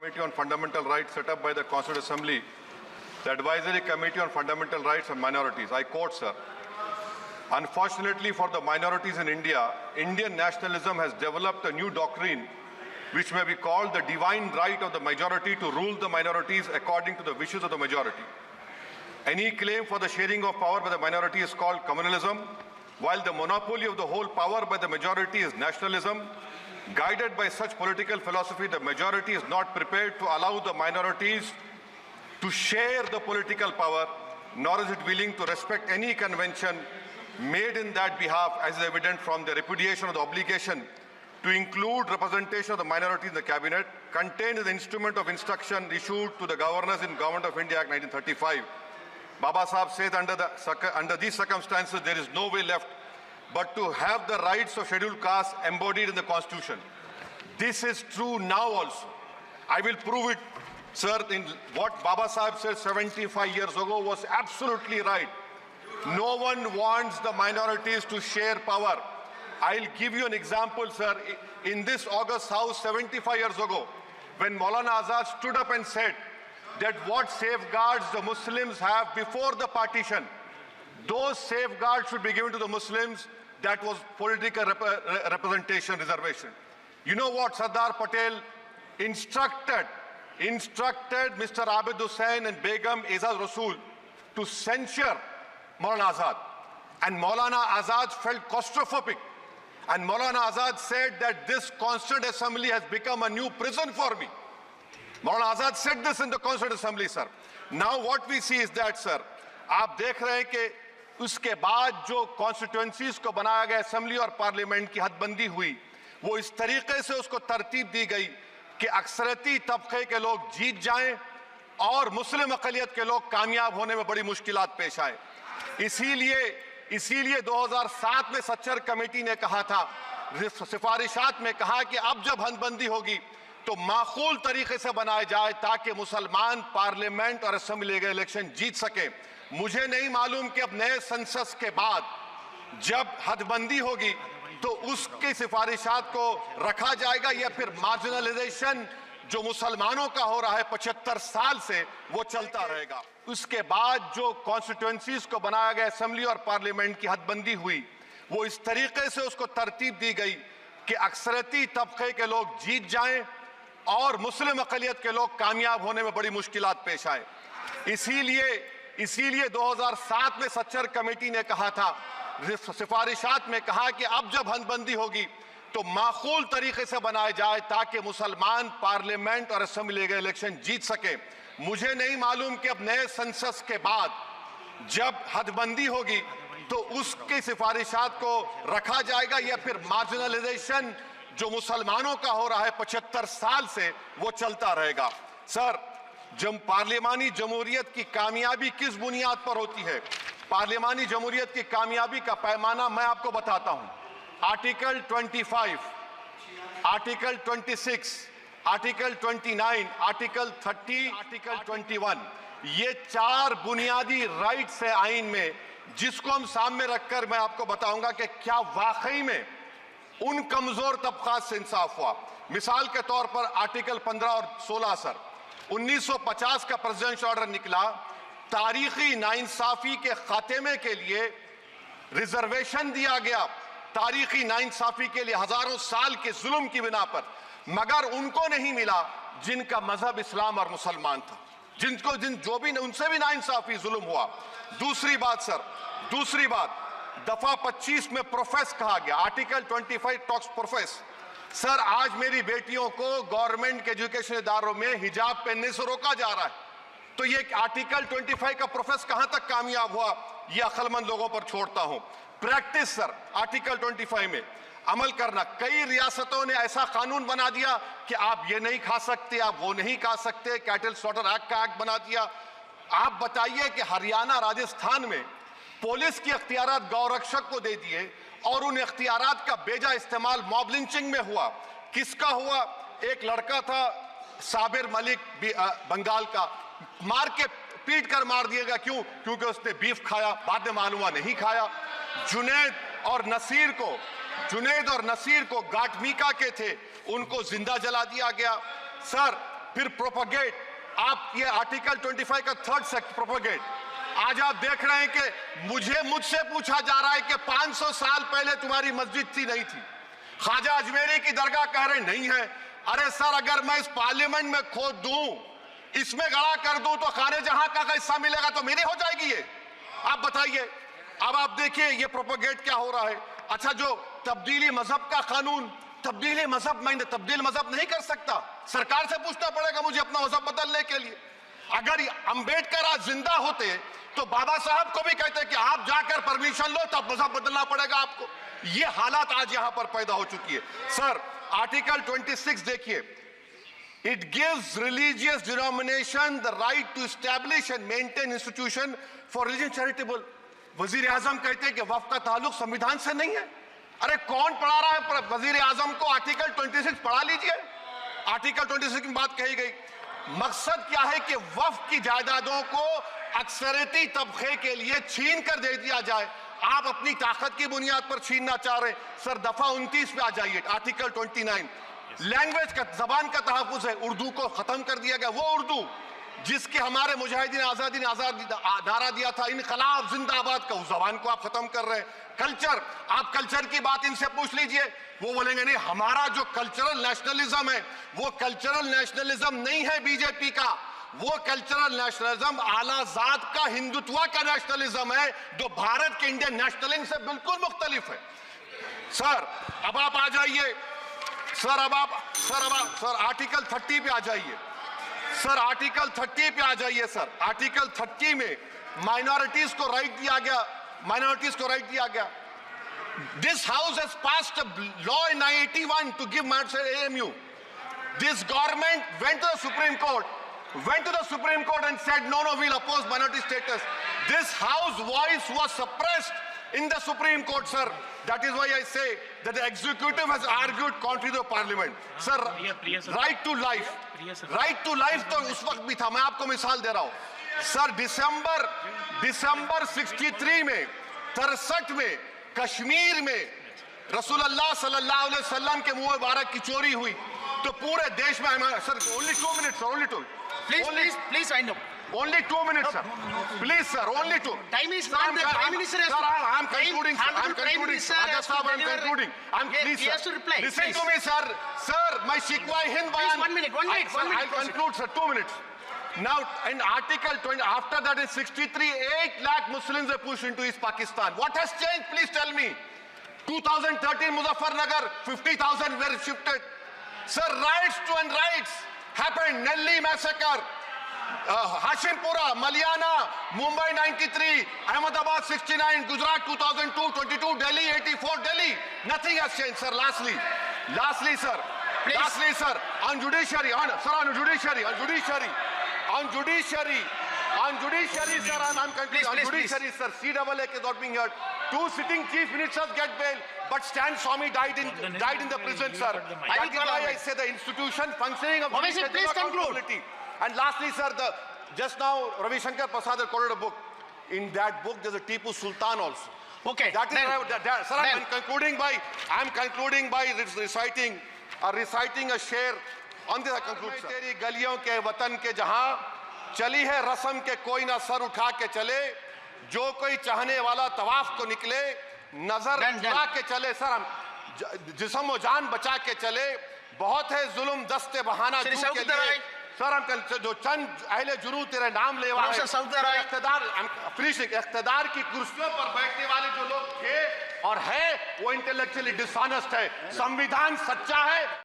Committee on Fundamental Rights set up by the Constituent Assembly, the Advisory Committee on Fundamental Rights and Minorities. I quote, sir. Unfortunately for the minorities in India, Indian nationalism has developed a new doctrine which may be called the divine right of the majority to rule the minorities according to the wishes of the majority. Any claim for the sharing of power by the minority is called communalism, while the monopoly of the whole power by the majority is nationalism. Guided by such political philosophy, the majority is not prepared to allow the minorities to share the political power, nor is it willing to respect any convention made in that behalf, as is evident from the repudiation of the obligation to include representation of the minority in the cabinet, contained in the instrument of instruction issued to the governors in Government of India Act 1935. Baba Sahib said under these circumstances, there is no way left but to have the rights of scheduled castes embodied in the Constitution. This is true now also. I will prove it, sir. In what Baba Sahib said 75 years ago was absolutely right. No one wants the minorities to share power. I'll give you an example, sir. In this August House 75 years ago, when Maulana Azad stood up and said that what safeguards the Muslims have before the partition, those safeguards should be given to the Muslims. That was political representation, reservation. You know what Sardar Patel instructed Mr. Abid Hussain and Begum Ezaz Rasool to censure Maulana Azad. And Maulana Azad felt claustrophobic. And Maulana Azad said that this Constituent Assembly has become a new prison for me. Maulana Azad said this in the Constituent Assembly, sir. Now what we see is that, sir, आप देख रहे हैं कि उसके बाद जो constituencies को बनाया गया असेंबली और पार्लियामेंट की हदबंदी हुई, वो इस तरीके से उसको तरतीब दी गई कि अक्सरती तबके के लोग जीत जाएं और मुस्लिम अक़लियत के लोग कामयाब होने में बड़ी मुश्किलात पेश आए। इसीलिए 2007 में सच्चर कमेटी ने कहा था, सिफारिशात में कहा कि अब जब हदबंदी होगी तो माकूल तरीके से बनाए जाए ताकि मुसलमान पार्लियामेंट और असेंबली के इलेक्शन जीत सके। मुझे नहीं मालूम कि अब नए सेंसस के बाद जब हदबंदी होगी तो उसकी सिफारिशात को रखा जाएगा या फिर मार्जिनलाइजेशन जो मुसलमानों का हो रहा है 75 साल से वो चलता रहेगा। उसके बाद जो कॉन्स्टिट्यूएंसीज को बनाया गया असेंबली और पार्लियामेंट की हदबंदी हुई, वो इस तरीके से उसको तरतीब दी गई कि अक्सरती तबके के लोग जीत जाएं और मुस्लिम अक़लियत के लोग कामयाब होने में बड़ी मुश्किलात पेश आए। इसीलिए 2007 में सच्चर कमेटी ने कहा था, सिफारिशात में कहा कि अब जब हदबंदी होगी तो माकूल तरीके से बनाए जाए ताकि मुसलमान पार्लियामेंट और असेंबली के इलेक्शन जीत सके। मुझे नहीं मालूम कि अब नए सेंसस के बाद जब हदबंदी होगी तो उसकी सिफारिशात को रखा जाएगा या फिर मार्जिनलाइजेशन जो मुसलमानों का हो रहा है 75 साल से वो चलता रहेगा। सर, जब पार्लियामानी जमहूरियत की कामयाबी किस बुनियाद पर होती है? पार्लियामानी जमहूरियत की कामयाबी का पैमाना मैं आपको बताता हूं। Article 25, article 26, article 29, article 30, article 21, ये 4 बुनियादी राइट्स है आईन में, जिसको हम सामने रखकर मैं आपको बताऊंगा कि क्या वाकई में उन कमजोर तबकात से इंसाफ हुआ। मिसाल के तौर पर आर्टिकल 15 और 16, सर, 1950 का प्रेसिडेंशियल ऑर्डर निकला, तारीखी नाइंसाफी के खात्मे के लिए रिजर्वेशन दिया गया, तारीखी नाइंसाफी के लिए हजारों साल के जुल्म की बिना पर, मगर उनको नहीं मिला जिनका मजहब इस्लाम और मुसलमान था, उनसे भी नाइंसाफी जुल्म हुआ। दूसरी बात दफा 25 में प्रोफेस कहा गया, आर्टिकल 25 टॉक्स प्रोफेस। सर, आज मेरी बेटियों को गवर्नमेंट के एजुकेशन इदारों में हिजाब पहनने से रोका जा रहा है, तो ये आर्टिकल 25 का प्रोफेस कहां तक कामयाब हुआ, ये अक्लमंद लोगों पर छोड़ता हूं। प्रैक्टिस, सर, आर्टिकल 25 में अमल करना। कई रियासतों ने ऐसा कानून बना दिया कि आप ये नहीं खा सकते, आप वो नहीं खा सकते, कैटल स्लॉटर एक्ट का एक्ट बना दिया। आप बताइए कि हरियाणा, राजस्थान में पुलिस की अख्तियारात गौरक्षक को दे दिए और उन अख्तियारात का बेजा इस्तेमाल मॉब लिंचिंग में हुआ। किसका हुआ? एक लड़का था साबिर मलिक बंगाल का, मार के पीट कर मार दिया गया। क्यों? क्योंकि उसने बीफ खाया, बाद में मालूम हुआ नहीं खाया। जुनैद और नसीर को गाटमीका के थे, उनको जिंदा जला दिया गया। सर, फिर प्रोपोगेट, आप ये आर्टिकल 25 का थर्ड सेक्शन प्रोपोगेट। आज आप देख रहे हैं कि मुझसे पूछा जा रहा है कि 500 साल पहले तुम्हारी मस्जिद थी नहीं थी, ख्वाजा अजमेरी की दरगाह कह रहे नहीं है। अरे सर, अगर मैं इस पार्लियामेंट में खोद दूं, इसमें गड़ा कर दूं, तो खाने जहां का हिस्सा मिलेगा तो मेरी हो जाएगी ये? आप बताइए। अब आप देखिए ये प्रोपोगेट क्या हो रहा है। अच्छा, जो तब्दीली मजहब का कानून, तब्दीली मजहब, मैं तब्दील मजहब नहीं कर सकता, सरकार से पूछना पड़ेगा मुझे अपना मजहब बदलने के लिए। अगर अंबेडकर आज जिंदा होते तो बाबा साहब को भी कहते कि आप जाकर परमिशन लो, तब मजहब बदलना पड़ेगा आपको। ये हालात आज यहां पर पैदा हो चुकी है। सर, आर्टिकल 26 देखिए, it gives religious denomination the right to establish and maintain institution for religion charitable. वजीर आजम कहते हैं कि वक्फ का ताल्लुक संविधान से नहीं है। अरे कौन पढ़ा रहा है वजीर आजम को? आर्टिकल 26 पढ़ा लीजिए। आर्टिकल 26 की बात कही गई। मकसद क्या है कि वक्फ की जायदादों को अक्सरियती तबके के लिए छीन कर दे दिया जाए। आप अपनी ताकत की बुनियाद पर छीनना चाह रहे हैं। सर, दफा 29 पे आ जाइए, आर्टिकल 29। लैंग्वेज का, जबान का तहफ्फुज़ है। उर्दू को खत्म कर दिया गया। वो उर्दू जिसके हमारे मुजाहिदीन आजादी ने नारा दिया था, इनकलाब जिंदाबाद का, उस जबान को आप खत्म कर रहे हैं। कल्चर, आप कल्चर की बात इनसे पूछ लीजिए, वो बोलेंगे नहीं, हमारा जो कल्चरल नेशनलिज्म है वो कल्चरल नेशनलिज्म नहीं है बीजेपी का, वो कल्चरल नेशनलिज्म आला जात का हिंदुत्व का नेशनलिज्म है, जो भारत के इंडियन नेशनलिज्म से बिल्कुल मुख्तलिफ है। सर, अब आप आ जाइए। सर, आर्टिकल 30 पे आ जाइए। सर, आर्टिकल 30 पे आ जाइए। सर, आर्टिकल 30 में माइनॉरिटीज को राइट दिया गया, This house has passed a law in 1981 to give minority AMU. This government went to the Supreme Court and said, no, we'll oppose minority status. This house voice was suppressed in the Supreme Court, sir. That is why I say that the executive has argued contrary to the parliament. Sir, right to life. Right to life तो उस वक्त भी था। मैं आपको मिसाल दे रहा हूँ। सर, दिसंबर 63 में, 63 में कश्मीर में रसूलुल्लाह सल्लल्लाहु अलैहि वसल्लम के मुंह मुबारक की चोरी हुई तो पूरे देश में, sir, only 2 minutes, sir, only 2. Please wind up. Only 2 minutes, sir. Please, sir, only 2. Time is not there. Prime Minister has to. Sir, I'm concluding, sir. I'm concluding. Agha Sahab, I'm concluding. Please, he has to reply. Listen to me, sir. Sir, my Shikwa Hind Bayan. 1 minute. I'll conclude, sir. 2 minutes. Now, in Article 20, after that in 63, 8 lakh Muslims were pushed into East Pakistan. What has changed? Please tell me. 2013, Muzaffarnagar, 50,000 were shifted. Sir, riots to unrights happened. Nelli massacre, Hashimpura, Maliana, Mumbai 93, Ahmedabad 69, Gujarat 2002, 22, Delhi 84, Delhi. Nothing has changed, sir. Lastly, sir. Please. Lastly, sir, on judiciary, sir, on judiciary, sir, I'm concluding. On judiciary, sir, CAA is not being heard. 2 sitting chief ministers get bail, but Stan Swamy died in the prison, sir. That is why I say the institution functioning of Obviously, please conclude. And lastly, sir, just now Ravi Shankar Prasad quoted a book. In that book, there's a Tipu Sultan also. Okay. That is, sir, I'm concluding by reciting a share. On this I conclude, sir. तेरी गलियों के वतन के जहां चली है रस्म के कोई ना सर उठा के चले, जो कोई चाहने वाला तवाफ को निकले, नजर उठा के चले। सर, हम जिस्म व जान बचा के चले, बहुत है जुल्म दस्ते बहाना के लिए। सर, हम जो चंद अहले जुनू तेरे नाम लेवा है, इख्तिदार की कुर्सियों पर बैठने वाले जो लोग थे और है, वो इंटेलेक्चुअली डिसऑनेस्ट है। संविधान सच्चा है।